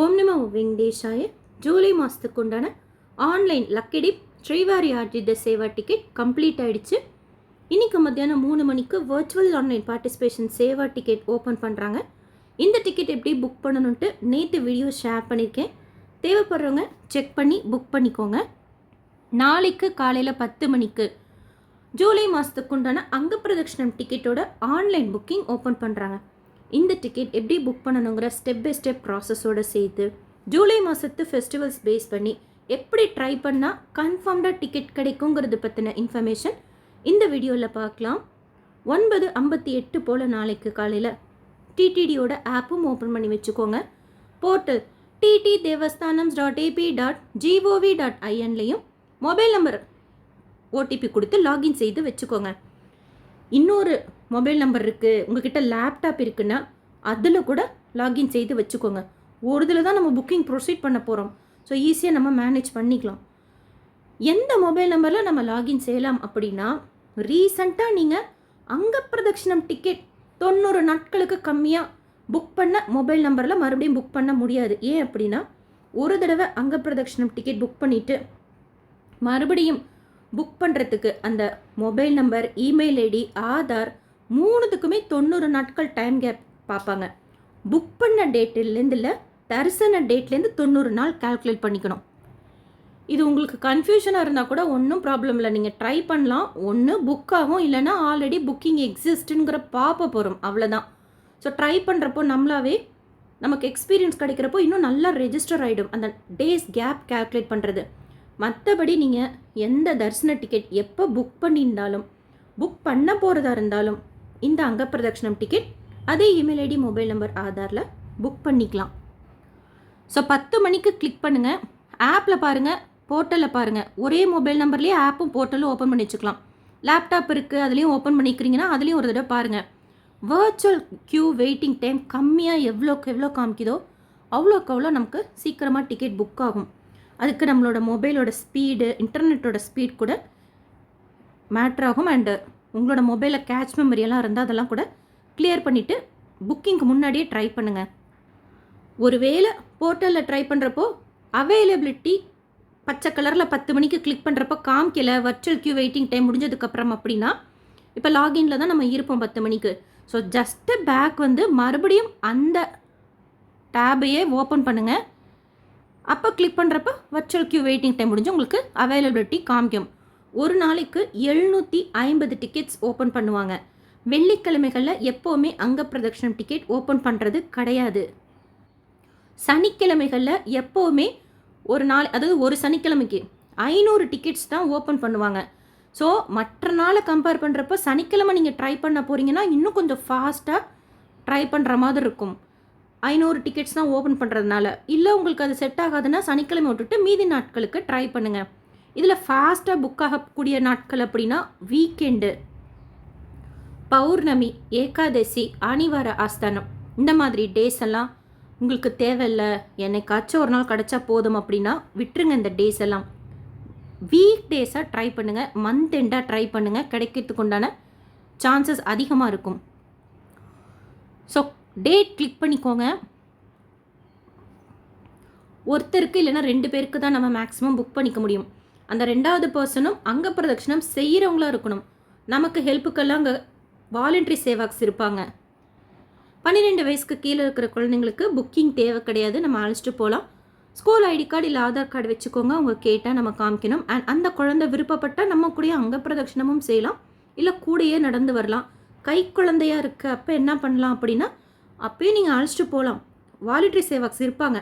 ஓம் நமோ வெங்கடேஷாய. ஜூலை மாதத்துக்கு உண்டான ஆன்லைன் லக்கிடிப் ஸ்ரீவாரி ஆர்ஜித சேவா டிக்கெட் கம்ப்ளீட் ஆகிடுச்சு. இன்றைக்கி மத்தியானம் 3 மணிக்கு வர்ச்சுவல் ஆன்லைன் பார்ட்டிசிபேஷன் சேவா டிக்கெட் ஓப்பன் பண்ணுறாங்க. இந்த டிக்கெட் எப்படி புக் பண்ணணுன்ட்டு நேற்று வீடியோ ஷேர் பண்ணியிருக்கேன். தேவைப்படுறவங்க செக் பண்ணி புக் பண்ணிக்கோங்க. நாளைக்கு காலையில் 10 மணிக்கு ஜூலை மாதத்துக்கு உண்டான அங்க பிரதட்சணம் டிக்கெட்டோட ஆன்லைன் புக்கிங் ஓப்பன் பண்ணுறாங்க. இந்த டிக்கெட் எப்படி புக் பண்ணணுங்கிற ஸ்டெப் பை ஸ்டெப் ப்ராசஸோடு சேர்த்து ஜூலை மாதத்து ஃபெஸ்டிவல்ஸ் பேஸ் பண்ணி எப்படி ட்ரை பண்ணால் கன்ஃபார்ம்டாக டிக்கெட் கிடைக்குங்கிறது பற்றின இன்ஃபர்மேஷன் இந்த வீடியோவில் பார்க்கலாம். 9:58 போல் நாளைக்கு காலையில் டிடிடியோட ஆப்பும் ஓப்பன் பண்ணி வச்சுக்கோங்க. போர்ட்டல் ttdevasthanams.ap.gov.inலையும் மொபைல் நம்பர் ஓடிபி கொடுத்து லாகின் செய்து வச்சுக்கோங்க. இன்னொரு மொபைல் நம்பர் இருக்குது, உங்ககிட்ட லேப்டாப் இருக்குன்னா அதில் கூட லாகின் செய்து வச்சுக்கோங்க. ஒரு இதில் தான் நம்ம புக்கிங் ப்ரொசீட் பண்ண போகிறோம். ஸோ ஈஸியாக நம்ம மேனேஜ் பண்ணிக்கலாம். எந்த மொபைல் நம்பரில் நம்ம லாகின் செய்யலாம் அப்படின்னா, ரீசண்டாக நீங்கள் அங்க பிரதட்சணம் டிக்கெட் 90 நாட்களுக்கு கம்மியாக புக் பண்ண மொபைல் நம்பரில் மறுபடியும் புக் பண்ண முடியாது. ஏன் அப்படின்னா, ஒரு தடவை அங்க பிரதட்சணம் டிக்கெட் புக் பண்ணிவிட்டு மறுபடியும் புக் பண்ணுறதுக்கு அந்த mobile number, email ID, Aadhaar 3த்துக்குமே 90 நாட்கள் டைம் கேப் பார்ப்பாங்க. புக் பண்ண டேட்டிலேருந்து இல்லை, தரிசன டேட்லேருந்து 90 நாள் கால்குலேட் பண்ணிக்கணும். இது உங்களுக்கு கன்ஃபியூஷனாக இருந்தால் கூட ஒன்றும் ப்ராப்ளம் இல்லை, நீங்கள் ட்ரை பண்ணலாம். ஒன்று புக் ஆகும், இல்லைனா ஆல்ரெடி புக்கிங் எக்ஸிஸ்ட்டுங்கிற பார்ப்ப போகிறோம், அவ்வளோதான். ஸோ ட்ரை பண்ணுறப்போ நம்மளாவே நமக்கு எக்ஸ்பீரியன்ஸ் கிடைக்கிறப்போ இன்னும் நல்லா ரெஜிஸ்டர் ஆகிடும் அந்த டேஸ் கேப் கால்குலேட் பண்ணுறது. மற்றபடி நீங்கள் எந்த தரிசன டிக்கெட் எப்போ புக் பண்ணியிருந்தாலும், புக் பண்ண போகிறதா இருந்தாலும் இந்த அங்க பிரதட்சணம் டிக்கெட் அதே இமெயில் ஐடி, மொபைல் நம்பர், ஆதாரில் புக் பண்ணிக்கலாம். ஸோ 10 மணிக்கு கிளிக் பண்ணுங்கள். ஆப்பில் பாருங்கள், போர்ட்டலில் பாருங்கள். ஒரே மொபைல் நம்பர்லேயே ஆப்பும் போர்ட்டலும் ஓப்பன் பண்ணி வச்சுக்கலாம். லேப்டாப் இருக்குது, அதுலேயும் ஓப்பன் பண்ணிக்கிறீங்கன்னா அதுலேயும் ஒரு தடவை பாருங்கள். வர்ச்சுவல் க்யூ வெயிட்டிங் டைம் கம்மியாக எவ்வளோக்கு எவ்வளோ காமிக்குதோ அவ்வளோக்கு அவ்வளோ நமக்கு சீக்கிரமாக டிக்கெட் புக் ஆகும். அதுக்கு நம்மளோட மொபைலோட ஸ்பீடு, இன்டர்நெட்டோட ஸ்பீட் கூட மேட்ரு ஆகும். அண்டு உங்களோட மொபைலில் கேட்ச் மெமரியெல்லாம் இருந்தால் அதெல்லாம் கூட கிளியர் பண்ணிவிட்டு புக்கிங்க்கு முன்னாடியே ட்ரை பண்ணுங்கள். ஒருவேளை போர்ட்டலில் ட்ரை பண்ணுறப்போ அவைலபிலிட்டி பச்சை கலரில் 10 மணிக்கு கிளிக் பண்ணுறப்போ காமிக்கல, வர்ச்சுவல் க்யூ வெயிட்டிங் டைம் முடிஞ்சதுக்கப்புறம் அப்படின்னா, இப்போ லாகின்ல தான் நம்ம இருப்போம் 10 மணிக்கு. ஸோ ஜஸ்ட்டு பேக் வந்து மறுபடியும் அந்த டேபையே ஓப்பன் பண்ணுங்கள். அப்போ கிளிக் பண்ணுறப்போ வர்ச்சுவல் க்யூ வெயிட்டிங் டைம் முடிஞ்சு உங்களுக்கு அவைலபிலிட்டி காமிக்கும். ஒரு நாளைக்கு 750 டிக்கெட்ஸ் ஓப்பன் பண்ணுவாங்க. வெள்ளிக்கிழமைகளில் எப்போவுமே அங்க பிரதட்சணம் டிக்கெட் ஓப்பன் பண்ணுறது கிடையாது. சனிக்கிழமைகளில் எப்போவுமே ஒரு நாள், அதாவது ஒரு சனிக்கிழமைக்கு 500 டிக்கெட்ஸ் தான் ஓப்பன் பண்ணுவாங்க. ஸோ மற்ற நாளை கம்பேர் பண்ணுறப்போ சனிக்கிழமை நீங்கள் ட்ரை பண்ண போகிறீங்கன்னா இன்னும் கொஞ்சம் ஃபாஸ்ட்டாக ட்ரை பண்ணுற மாதிரி இருக்கும். 500 டிக்கெட்ஸ் தான் ஓப்பன் பண்ணுறதுனால. இல்லை உங்களுக்கு அது செட் ஆகாதுன்னா சனிக்கிழமை விட்டுட்டு மீதி நாட்களுக்கு ட்ரை பண்ணுங்கள். இதில் ஃபாஸ்ட்டாக புக் ஆகக்கூடிய நாட்கள் அப்படின்னா வீக்கெண்டு, பௌர்ணமி, ஏகாதசி, ஆனிவார ஆஸ்தானம், இந்த மாதிரி டேஸ் எல்லாம் உங்களுக்கு தேவையில்லை, என்னைக்காச்சும் ஒரு நாள் கிடச்சா போதும் அப்படின்னா விட்டுருங்க. இந்த டேஸ் எல்லாம் வீக் டேஸாக ட்ரை பண்ணுங்கள், மந்த் எண்டாக ட்ரை பண்ணுங்கள். கிடைக்கிறதுக்கு உண்டான சான்சஸ் அதிகமாக இருக்கும். ஸோ டேட் கிளிக் பண்ணிக்கோங்க. ஒருத்தருக்கு இல்லைனா 2 பேருக்கு தான் நம்ம மேக்ஸிமம் புக் பண்ணிக்க முடியும். அந்த 2வது பர்சனும் அங்க பிரதட்சணம் செய்கிறவங்களாக இருக்கணும். நமக்கு ஹெல்ப்புக்கெல்லாம் அங்கே வாலண்டரி சேவாக்ஸ் இருப்பாங்க. 12 வயசுக்கு கீழே இருக்கிற குழந்தைங்களுக்கு புக்கிங் தேவை கிடையாது, நம்ம அழைச்சிட்டு போகலாம். ஸ்கூல் ஐடி கார்டு இல்லை ஆதார் கார்டு வச்சுக்கோங்க, அவங்க கேட்டால் நம்ம காமிக்கணும். அண்ட் அந்த குழந்தை விருப்பப்பட்டால் நம்ம கூடயே அங்க பிரதட்சணமும் செய்யலாம், இல்லை கூடையே நடந்து வரலாம். கை குழந்தையாக இருக்குது அப்போ என்ன பண்ணலாம் அப்படின்னா, அப்போயே நீங்கள் அழைச்சிட்டு போகலாம். வாலண்டரி சேவாக்ஸ் இருப்பாங்க.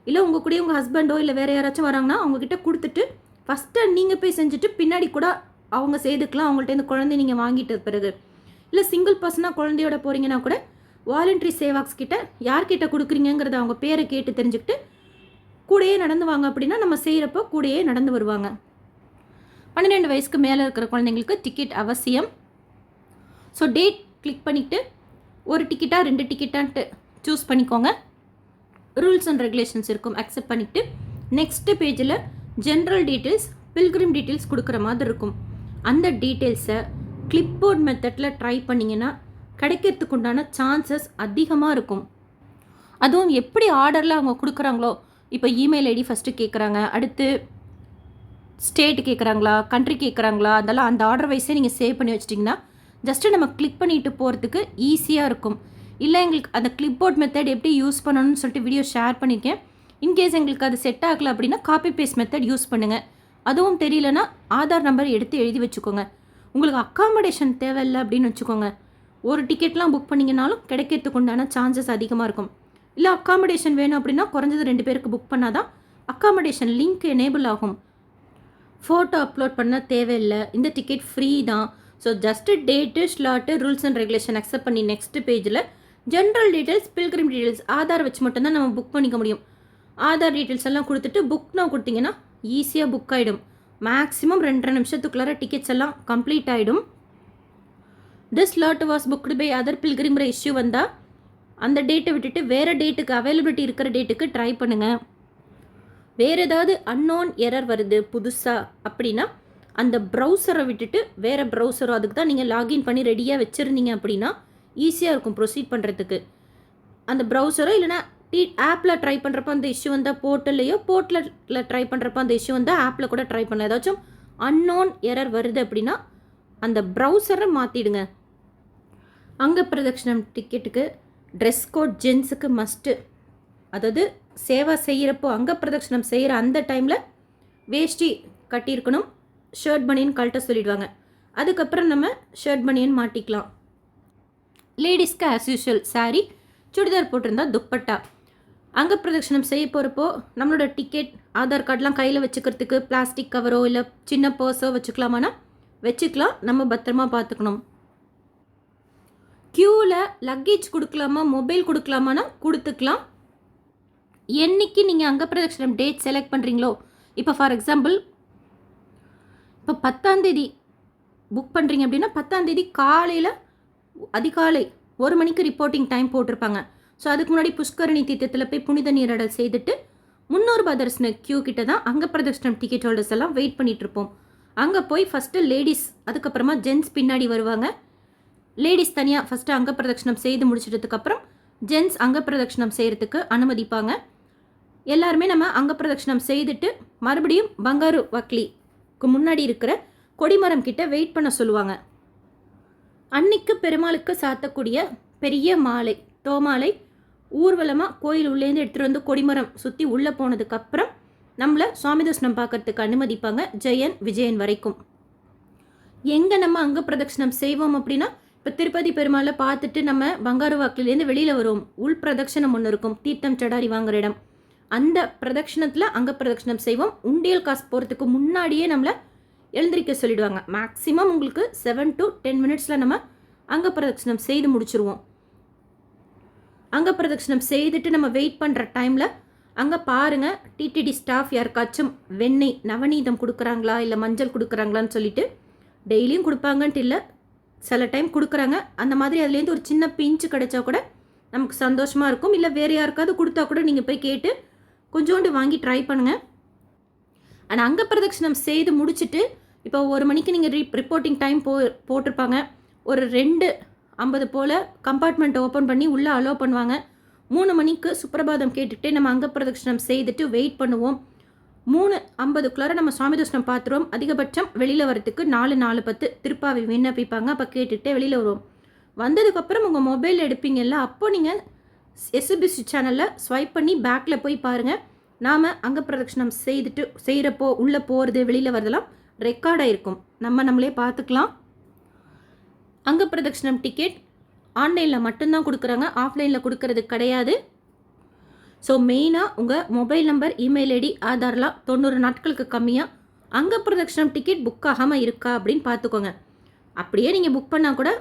இல்லை உங்கள் கூட உங்கள் ஹஸ்பண்டோ இல்லை வேறு யாராச்சும் வராங்கன்னா அவங்கக்கிட்ட கொடுத்துட்டு ஃபஸ்ட்டு நீங்கள் போய் செஞ்சுட்டு பின்னாடி கூட அவங்க செய்துக்கலாம். அவங்கள்ட்ட இந்த குழந்தைய நீங்கள் வாங்கிட்ட பிறகு, இல்லை சிங்கிள் பர்சனாக குழந்தையோட போகிறீங்கன்னா கூட வாலண்டரி சேவாக்ஸ் கிட்ட யார்கிட்ட கொடுக்குறீங்கிறத அவங்க பேரை கேட்டு தெரிஞ்சுக்கிட்டு கூடையே நடந்து வாங்க அப்படின்னா நம்ம செய்கிறப்போ கூடையே நடந்து வருவாங்க. 12 வயசுக்கு மேலே இருக்கிற குழந்தைங்களுக்கு டிக்கெட் அவசியம். ஸோ டேட் கிளிக் பண்ணிவிட்டு ஒரு டிக்கெட்டாக 2 டிக்கெட்டான்ட்டு சூஸ் பண்ணிக்கோங்க. ரூல்ஸ் அண்ட் ரெகுலேஷன்ஸ் இருக்கும், அக்செப்ட் பண்ணிவிட்டு நெக்ஸ்ட்டு பேஜில் ஜென்ரல் டீட்டெயில்ஸ், பில்கிரிம் டீட்டெயில்ஸ் கொடுக்குற மாதிரி இருக்கும். அந்த டீட்டெயில்ஸை கிளிப்போர்ட் மெத்தடில் ட்ரை பண்ணிங்கன்னா கிடைக்கிறதுக்கு உண்டான சான்சஸ் அதிகமாக இருக்கும். அதுவும் எப்படி ஆர்டரில் அவங்க கொடுக்குறாங்களோ, இப்போ இமெயில் ஐடி ஃபஸ்ட்டு கேட்குறாங்க, அடுத்து ஸ்டேட் கேட்குறாங்களா, கண்ட்ரி கேட்குறாங்களா, அதெல்லாம் அந்த ஆர்டர் வைஸே நீங்கள் சேவ் பண்ணி வச்சிட்டிங்கன்னா ஜஸ்ட்டு நம்ம கிளிக் பண்ணிட்டு போகிறதுக்கு ஈஸியாக இருக்கும். இல்லை எங்களுக்கு அந்த கிளிப் போர்ட் மெத்தட் எப்படி யூஸ் பண்ணணும்னு சொல்லிட்டு வீடியோ ஷேர் பண்ணியிருக்கேன். இன்கேஸ் எங்களுக்கு அது செட் ஆகலை அப்படின்னா காப்பி பேஸ்ட் மெத்தட் யூஸ் பண்ணுங்கள். அதுவும் தெரியலனா ஆதார் நம்பர் எடுத்து எழுதி வச்சுக்கோங்க. உங்களுக்கு அக்காமடேஷன் தேவையில்லை அப்படின்னு வச்சுக்கோங்க, ஒரு டிக்கெட்லாம் புக் பண்ணிங்கனாலும் கிடைக்கிறதுக்கு உண்டான சான்சஸ் அதிகமாக இருக்கும். இல்லை அக்காமடேஷன் வேணும் அப்படின்னா குறைஞ்சது 2 பேருக்கு புக் பண்ணால் தான் அக்காமடேஷன் லிங்க் எனேபிள் ஆகும். ஃபோட்டோ அப்லோட் பண்ண தேவையில்லை, இந்த டிக்கெட் ஃப்ரீ தான். So just date, slot, rules and regulation accept பண்ணி நெக்ஸ்ட் பேஜில் general details, pilgrim details, Aadhaar வச்சு மட்டும்தான் நம்ம புக் பண்ணிக்க முடியும். ஆதார் டீட்டெயில்ஸ் எல்லாம் கொடுத்துட்டு புக் நான் கொடுத்தீங்கன்னா ஈஸியாக புக் ஆகிடும். மேக்ஸிமம் 2.5 நிமிஷத்துக்குள்ளார டிக்கெட்ஸ் எல்லாம் கம்ப்ளீட் ஆகிடும். This slot was booked by other பில்கிரிம்ற இஷ்யூ வந்தால் அந்த டேட்டை விட்டுட்டு வேறு டேட்டுக்கு அவைலபிலிட்டி இருக்கிற டேட்டுக்கு ட்ரை பண்ணுங்கள். வேறு ஏதாவது அன்னோன் எரர் வருது புதுசாக அப்படின்னா அந்த ப்ரௌசரை விட்டுட்டு வேறு ப்ரௌசரோ, அதுக்கு தான் நீங்கள் லாகின் பண்ணி ரெடியாக வச்சுருந்தீங்க அப்படின்னா ஈஸியாக இருக்கும் ப்ரொசீட் பண்ணுறதுக்கு. அந்த ப்ரௌசரோ இல்லைனா ஆப்பில் ட்ரை பண்ணுறப்ப அந்த இஷ்யூ வந்தால் போர்ட்டலில் ட்ரை பண்ணுறப்ப அந்த இஷ்யூ வந்தால் ஆப்பில் கூட ட்ரை பண்ணலாம். ஏதாச்சும் அன்னோன் எரர் வருது அப்படின்னா அந்த ப்ரௌசரை மாற்றிடுங்க. அங்க பிரதட்சணம் டிக்கெட்டுக்கு ட்ரெஸ் கோட் ஜென்ஸுக்கு மஸ்ட்டு. அதாவது சேவா செய்கிறப்போ அங்க பிரதட்சணம் செய்கிற அந்த டைமில் வேஷ்டி கட்டியிருக்கணும், ஷர்ட் பனியன் கழட்ட சொல்லிடுவாங்க. அதுக்கப்புறம் நம்ம ஷர்ட் பனியன் மாட்டிக்கலாம். லேடிஸ்க்கு ஆஸ் யூஷுவல் சாரீ, சுடிதார் போட்டிருந்தா துப்பட்டா. அங்க பிரதட்சணம் செய்ய போகிறப்போ நம்மளோட டிக்கெட், ஆதார் கார்டெலாம் கையில் வச்சுக்கிறதுக்கு பிளாஸ்டிக் கவரோ இல்லை சின்ன பர்ஸோ வச்சுக்கலாமானா வச்சுக்கலாம். நம்ம பத்திரமா பார்த்துக்கணும். க்யூவில் லக்கேஜ் கொடுக்கலாமா, மொபைல் கொடுக்கலாமானா கொடுத்துக்கலாம். என்னைக்கு நீங்கள் அங்க பிரதட்சணம் டேட் செலக்ட் பண்ணுறீங்களோ, இப்போ ஃபார் எக்ஸாம்பிள் இப்போ 10ஆம் தேதி புக் பண்ணுறீங்க அப்படின்னா 10ஆம் தேதி காலையில் அதிகாலை 1 மணிக்கு ரிப்போர்ட்டிங் டைம் போட்டிருப்பாங்க. ஸோ அதுக்கு முன்னாடி புஷ்கரணி தீர்த்தத்தில் போய் புனித நீராடல் செய்துட்டு 300 தரிசன க்யூ கிட்ட தான் அங்க பிரதட்சணம் டிக்கெட் ஹோல்டர்ஸ் எல்லாம் வெயிட் பண்ணிகிட்ருப்போம். அங்கே போய் ஃபஸ்ட்டு லேடிஸ், அதுக்கப்புறமா ஜென்ஸ் பின்னாடி வருவாங்க. லேடிஸ் தனியாக ஃபஸ்ட்டு அங்க பிரதட்சணம் செய்து முடிச்சிட்டதுக்கப்புறம் ஜென்ஸ் அங்க பிரதட்சணம் செய்கிறதுக்கு அனுமதிப்பாங்க. எல்லாருமே நம்ம அங்க பிரதட்சணம் செய்துட்டு மறுபடியும் பங்காரு வக்லிக்கு முன்னாடி இருக்கிற கொடிமரம் கிட்ட வெயிட் பண்ண சொல்லுவாங்க. அன்னைக்கு பெருமாளுக்கு சாத்தக்கூடிய பெரிய மாலை, தோமாலை ஊர்வலமாக கோயில் உள்ளேருந்து எடுத்துகிட்டு வந்து கொடிமரம் சுற்றி உள்ளே போனதுக்கப்புறம் நம்மளை சுவாமி தரிசனம் பார்க்கறதுக்கு அனுமதிப்பாங்க, ஜெயன் விஜயன் வரைக்கும். எங்கே நம்ம அங்க பிரதட்சணம் செய்வோம் அப்படின்னா, இப்போ திருப்பதி பெருமாளை பார்த்துட்டு நம்ம பங்காரு வாக்கிலேருந்து வெளியில் வருவோம். உள் பிரதட்சணம் ஒன்று இருக்கும், தீர்த்தம் சடாரி வாங்குற இடம். அந்த பிரதட்சணத்தில் அங்க பிரதட்சணம் செய்வோம். உண்டியல் காசு போகிறதுக்கு முன்னாடியே நம்மளை எழுந்திரிக்க சொல்லிடுவாங்க. மேக்ஸிமம் உங்களுக்கு 7 to 10 மினிட்ஸில் நம்ம அங்க பிரதட்சணம் செய்து முடிச்சுருவோம். அங்க பிரதட்சணம் செய்துட்டு நம்ம வெயிட் பண்ணுற டைமில் அங்கே பாருங்கள், டிடிடி ஸ்டாஃப் யாருக்காச்சும் வெண்ணெய் நவநீதம் கொடுக்குறாங்களா இல்லை மஞ்சள் கொடுக்குறாங்களான்னு சொல்லிட்டு டெய்லியும் கொடுப்பாங்கன்ட்டு இல்லை, சில டைம் கொடுக்குறாங்க. அந்த மாதிரி அதுலேருந்து ஒரு சின்ன பிஞ்சு கிடைச்சா கூட நமக்கு சந்தோஷமாக இருக்கும். இல்லை வேறு யாருக்காவது கொடுத்தா கூட நீங்கள் போய் கேட்டு கொஞ்சோண்டு வாங்கி ட்ரை பண்ணுங்கள். ஆனால் அங்க பிரதட்சணம் செய்து முடிச்சுட்டு இப்போ 1 மணிக்கு நீங்கள் ரிப்போர்ட்டிங் டைம் போட்டிருப்பாங்க. ஒரு 2:50 போல் கம்பார்ட்மெண்ட்டை ஓப்பன் பண்ணி உள்ளே அலோவ் பண்ணுவாங்க. 3 மணிக்கு சுப்பிரபாதம் கேட்டுகிட்டே நம்ம அங்க பிரதட்சணம் செய்துட்டு வெயிட் பண்ணுவோம். 3:50க்குள்ளார நம்ம சுவாமி தரிசனம் பார்த்துருவோம். அதிகபட்சம் வெளியில் வரத்துக்கு 4:10 திருப்பாவை விண்ணப்பிப்பாங்க. அப்போ கேட்டுகிட்டே வெளியில் வருவோம். வந்ததுக்கப்புறம் உங்கள் மொபைல் எடுப்பீங்கல்ல, அப்போ நீங்கள் எஸ்பிசி சேனலில் ஸ்வைப் பண்ணி பேக்கில் போய் பாருங்கள். நாம் அங்க பிரதட்சணம் செய்துட்டு செய்கிறப்போ உள்ளே போகிறது வெளியில் வரதெல்லாம் ரெக்கார்டாக இருக்கும், நம்மளே பார்த்துக்கலாம். அங்க பிரதட்சணம் டிக்கெட் ஆன்லைனில் மட்டும்தான் கொடுக்குறாங்க, ஆஃப்லைனில் கொடுக்கறது கிடையாது. ஸோ மெயினாக உங்கள் மொபைல் நம்பர், இமெயில் ஐடி, ஆதார்லாம் 90 நாட்களுக்கு கம்மியாக அங்க பிரதட்சணம் டிக்கெட் புக் ஆகாமல் இருக்கா அப்படின்னு பார்த்துக்கோங்க. அப்படியே நீங்கள் புக் பண்ணால் கூட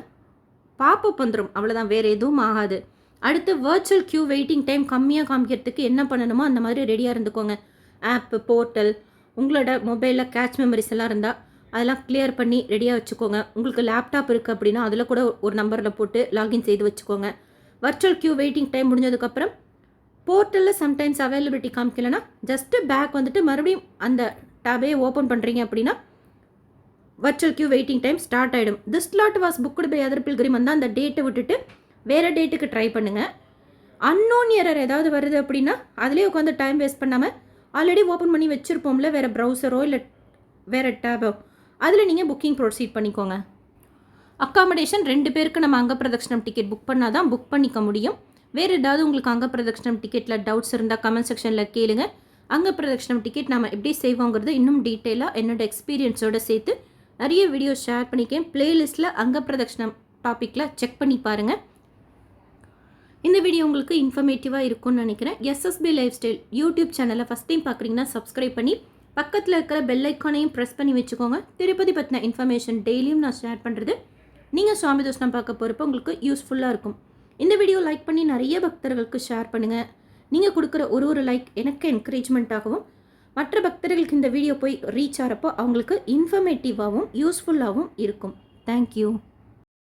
பாப்பப் வந்துடும், அவ்வளோதான், வேறு எதுவும் ஆகாது. அடுத்து வர்ச்சுவல் க்யூ வெயிட்டிங் டைம் கம்மியாக காமிக்கிறதுக்கு என்ன பண்ணணுமோ அந்த மாதிரி ரெடியாக இருந்துக்கோங்க. ஆப்பு, போர்ட்டல், உங்களோட மொபைலில் கேட்ச் மெமரிஸ் எல்லாம் இருந்தால் அதெல்லாம் கிளியர் பண்ணி ரெடியாக வச்சுக்கோங்க. உங்களுக்கு லேப்டாப் இருக்குது அப்படின்னா அதில் கூட ஒரு நம்பரில் போட்டு லாகின் செய்து வச்சுக்கோங்க. வர்ச்சுவல் க்யூ வெயிட்டிங் டைம் முடிஞ்சதுக்கப்புறம் போர்ட்டலில் சம்டைம்ஸ் அவைலபிலிட்டி காமிக்கலைன்னா ஜஸ்ட்டு பேக் வந்துட்டு மறுபடியும் அந்த டேபே ஓப்பன் பண்ணுறீங்க அப்படின்னா virtual queue waiting time start ஆகிடும். This slot was booked by other pilgrim வந்தால் அந்த டேட்டை விட்டுட்டு வேறு டேட்டுக்கு ட்ரை பண்ணுங்கள். அன்னோன் எரர் ஏதாவது வருது அப்படின்னா அதிலே உட்காந்து டைம் வேஸ்ட் பண்ணாமல் ஆல்ரெடி ஓப்பன் பண்ணி வச்சுருப்போம்ல வேறு ப்ரௌசரோ இல்லை வேறு டேபோ, அதில் நீங்கள் புக்கிங் ப்ரொசீட் பண்ணிக்கோங்க. அக்காமடேஷன் 2 பேருக்கு நம்ம அங்க பிரதட்சணம் டிக்கெட் புக் பண்ணால் தான் புக் பண்ணிக்க முடியும். வேறு ஏதாவது உங்களுக்கு அங்க பிரதட்சணம் டிக்கெட்டில் டவுட்ஸ் இருந்தால் கமெண்ட் செக்ஷனில் கேளுங்க. அங்க பிரதட்சணம் டிக்கெட் நம்ம எப்படி செய்வோங்கிறது இன்னும் டீட்டெயிலாக என்னோட எக்ஸ்பீரியன்ஸோடு சேர்த்து நிறைய வீடியோ ஷேர் பண்ணிக்கேன். பிளேலிஸ்ட்டில் அங்க பிரதட்சணம் டாப்பிக்கில் செக் பண்ணி பாருங்கள். இந்த வீடியோ உங்களுக்கு இன்ஃபர்மேட்டிவாக இருக்கும்னு நினைக்கிறேன். எஸ்எஸ்பி லைஃப் ஸ்டைல் யூடியூப் சேனலை ஃபஸ்ட் டைம் பார்க்குறீங்கன்னா சப்ஸ்கிரைப் பண்ணி பக்கத்தில் இருக்கிற பெல் ஐக்கானையும் ப்ரெஸ் பண்ணி வச்சுக்கோங்க. திருப்பதி பற்றின இன்ஃபர்மேஷன் டெய்லியும் நான் ஷேர் பண்ணுறது நீங்கள் சுவாமி தரிசனம் பார்க்க போகிறப்ப உங்களுக்கு யூஸ்ஃபுல்லாக இருக்கும். இந்த வீடியோ லைக் பண்ணி நிறைய பக்தர்களுக்கு ஷேர் பண்ணுங்கள். நீங்கள் கொடுக்குற ஒரு லைக் எனக்கு என்கரேஜ்மெண்ட்டாகவும் மற்ற பக்தர்களுக்கு இந்த வீடியோ போய் ரீச் ஆகிறப்போ அவங்களுக்கு இன்ஃபர்மேட்டிவாகவும் யூஸ்ஃபுல்லாகவும் இருக்கும். தேங்க்யூ.